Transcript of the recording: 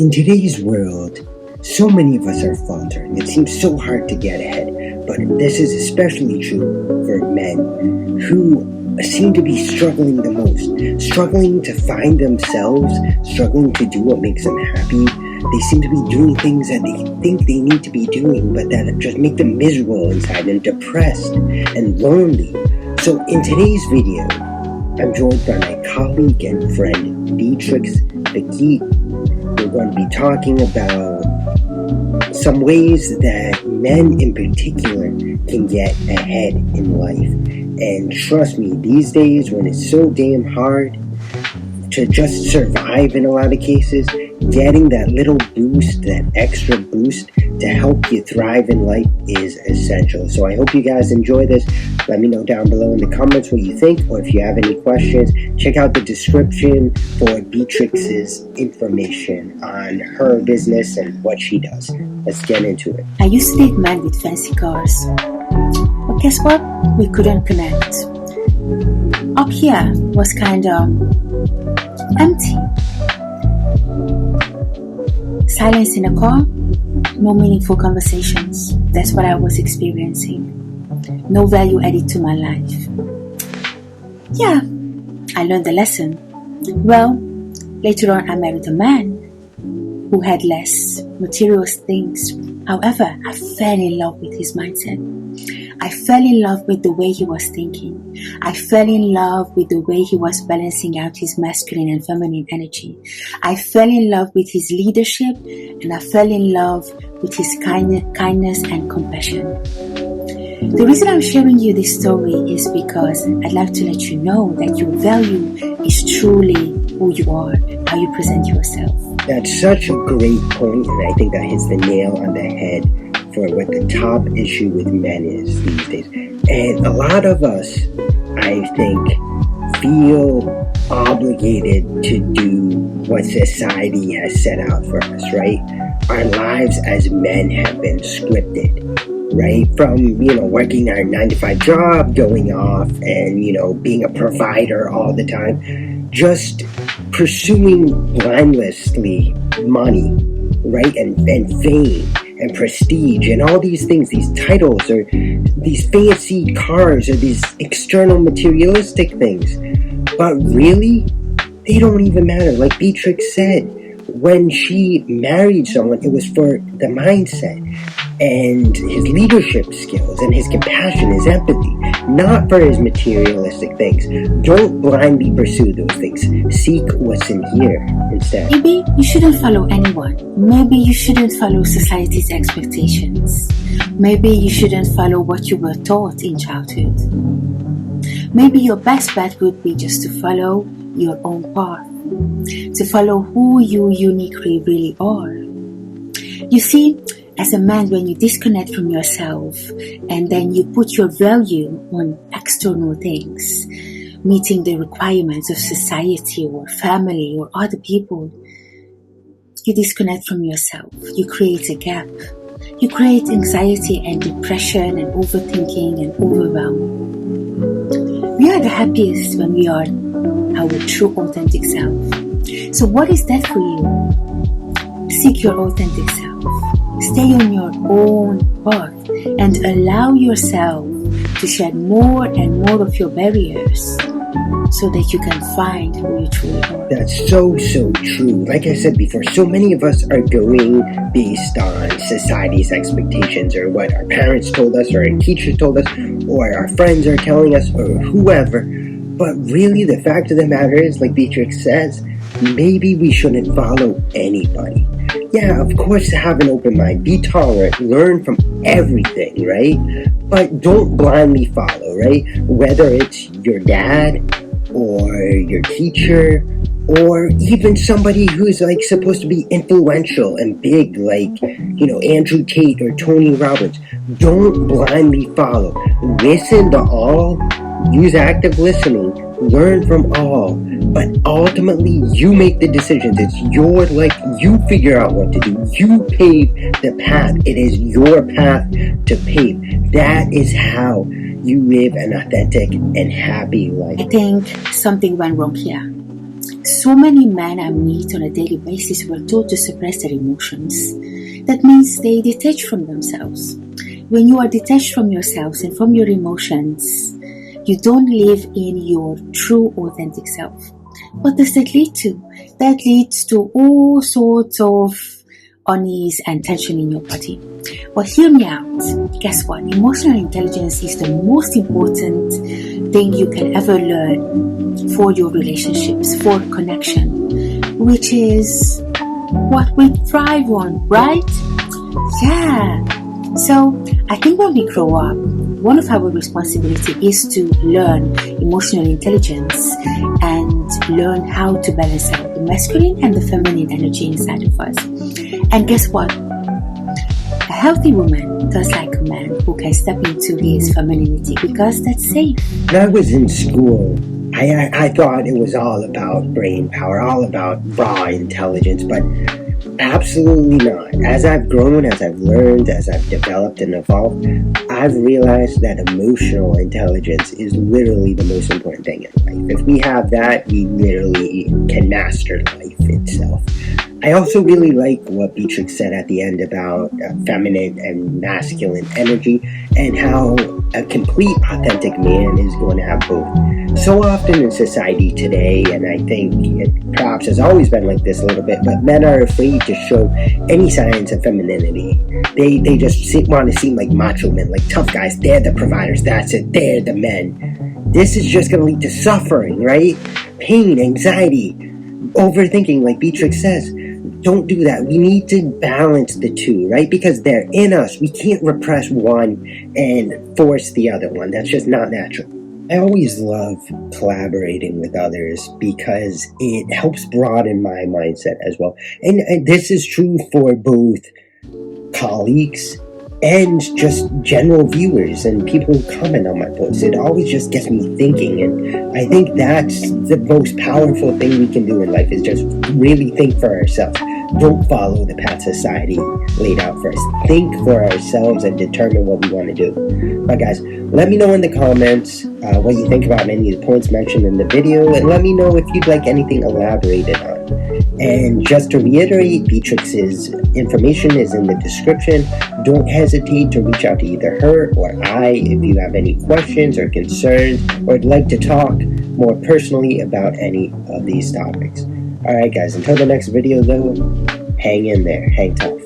In today's world, so many of us are faltering. It seems so hard to get ahead, but this is especially true for men who seem to be struggling the most, struggling to find themselves, struggling to do what makes them happy. They seem to be doing things that they think they need to be doing, but that just make them miserable inside and depressed and lonely. So in today's video, I'm joined by my colleague and friend, Beatrix. We're going to be talking about some ways that men in particular can get ahead in life. And trust me, these days when it's so damn hard to just survive in a lot of cases, getting that little boost, that extra boost to help you thrive in life is essential. So I hope you guys enjoy this. Let me know down below in the comments what you think, or if you have any questions, check out the description for Beatrix's information on her business and what she does. Let's get into it. I used to date men with fancy cars, but guess what? We couldn't connect. Up here was kinda empty. Silence in a car, no meaningful conversations. That's what I was experiencing. No value added to my life. Yeah, I learned the lesson. Well, later on I married a man who had less material things. However, I fell in love with his mindset. I fell in love with the way he was thinking. I fell in love with the way he was balancing out his masculine and feminine energy. I fell in love with his leadership, and I fell in love with his kindness and compassion. The reason I'm sharing you this story is because I'd like to let you know that your value is truly who you are, how you present yourself. That's such a great point, and I think that hits the nail on the head for what the top issue with men is these days. And a lot of us, I think, feel obligated to do what society has set out for us, right? Our lives as men have been scripted, right? From, working our 9-to-5 job, going off and, being a provider all the time, just pursuing blindlessly money, right? And fame and prestige and all these things, these titles or these fancy cars or these external materialistic things. But really, they don't even matter. Like Beatrix said, when she married someone, it was for the mindset and his leadership skills and his compassion, his empathy, not for his materialistic things. Don't blindly pursue those things. Seek what's in here instead. Maybe you shouldn't follow anyone. Maybe you shouldn't follow society's expectations. Maybe you shouldn't follow what you were taught in childhood. Maybe your best bet would be just to follow your own path, to follow who you uniquely really are. You see, as a man, when you disconnect from yourself and then you put your value on external things, meeting the requirements of society or family or other people, you disconnect from yourself. You create a gap. You create anxiety and depression and overthinking and overwhelm. We are the happiest when we are our true authentic self. So what is that for you? Seek your authentic self. Stay on your own path and allow yourself to shed more and more of your barriers so that you can find who you truly are. That's so true. Like I said before, so many of us are going based on society's expectations or what our parents told us or our teachers told us or our friends are telling us or whoever. But really the fact of the matter is, like Beatrix says, maybe we shouldn't follow anybody. Yeah, of course, have an open mind, be tolerant, learn from everything, right? But don't blindly follow, right? Whether it's your dad or your teacher or even somebody who's like supposed to be influential and big, like, Andrew Tate or Tony Robbins. Don't blindly follow. Listen to all, use active listening, learn from all, but ultimately you make the decisions. It's your life. You figure out what to do. You pave the path. It is your path to pave. That is how you live an authentic and happy life. I think something went wrong here. So many men I meet on a daily basis were taught to suppress their emotions. That means they detach from themselves. When you are detached from yourselves and from your emotions, you don't live in your true, authentic self. What does that lead to? That leads to all sorts of unease and tension in your body. Well, hear me out. Guess what? Emotional intelligence is the most important thing you can ever learn for your relationships, for connection, which is what we thrive on, right? Yeah. So I think when we grow up, one of our responsibility is to learn emotional intelligence and learn how to balance out the masculine and the feminine energy inside of us. And guess what? A healthy woman does like a man who can step into his femininity because that's safe. When I was in school, I thought it was all about brain power, all about raw intelligence, but absolutely not. As I've grown, as I've learned, as I've developed and evolved, I've realized that emotional intelligence is literally the most important thing in life. If we have that, we literally can master life itself. I also really like what Beatrix said at the end about feminine and masculine energy and how a complete authentic man is going to have both. So often in society today, and I think it perhaps has always been like this a little bit, but men are afraid to show any signs of femininity. They just want to seem like macho men, like tough guys. They're the providers. That's it. They're the men. This is just going to lead to suffering, right? Pain, anxiety, overthinking, like Beatrix says. Don't do that. We need to balance the two, right? Because they're in us. We can't repress one and force the other one. That's just not natural. I always love collaborating with others because it helps broaden my mindset as well. And this is true for both colleagues and just general viewers and people who comment on my posts. It always just gets me thinking, and I think that's the most powerful thing we can do in life, is just really think for ourselves. Don't follow the path society laid out for us. Think for ourselves and determine what we want to do. But guys, let me know in the comments what you think about any of the points mentioned in the video, and let me know if you'd like anything elaborated on. And just to reiterate, Beatrix's information is in the description. Don't hesitate to reach out to either her or I if you have any questions or concerns, or would like to talk more personally about any of these topics. Alright guys, until the next video though, hang in there, hang tough.